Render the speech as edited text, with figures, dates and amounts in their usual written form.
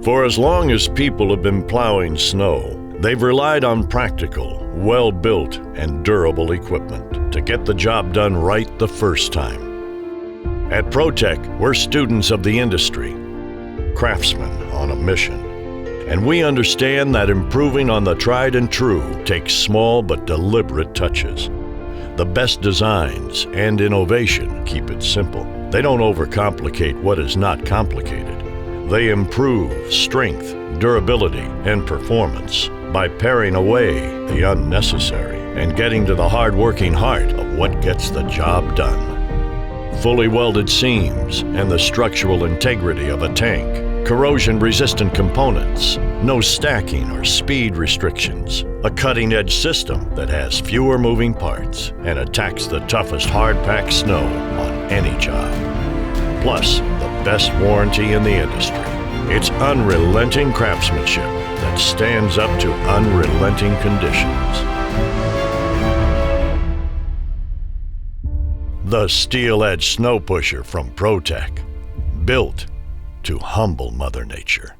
For as long as people have been plowing snow, they've relied on practical, well-built, and durable equipment to get the job done right the first time. At ProTech, we're students of the industry, craftsmen on a mission. And we understand that improving on the tried and true takes small but deliberate touches. The best designs and innovation keep it simple. They don't overcomplicate what is not complicated. They improve strength, durability, and performance by paring away the unnecessary and getting to the hard-working heart of what gets the job done. Fully welded seams and the structural integrity of a tank, corrosion-resistant components, no stacking or speed restrictions, a cutting-edge system that has fewer moving parts and attacks the toughest hard-packed snow on any job. Plus, the best warranty in the industry. It's unrelenting craftsmanship that stands up to unrelenting conditions. The Steel Edge Snow Pusher from ProTech, built to humble Mother Nature.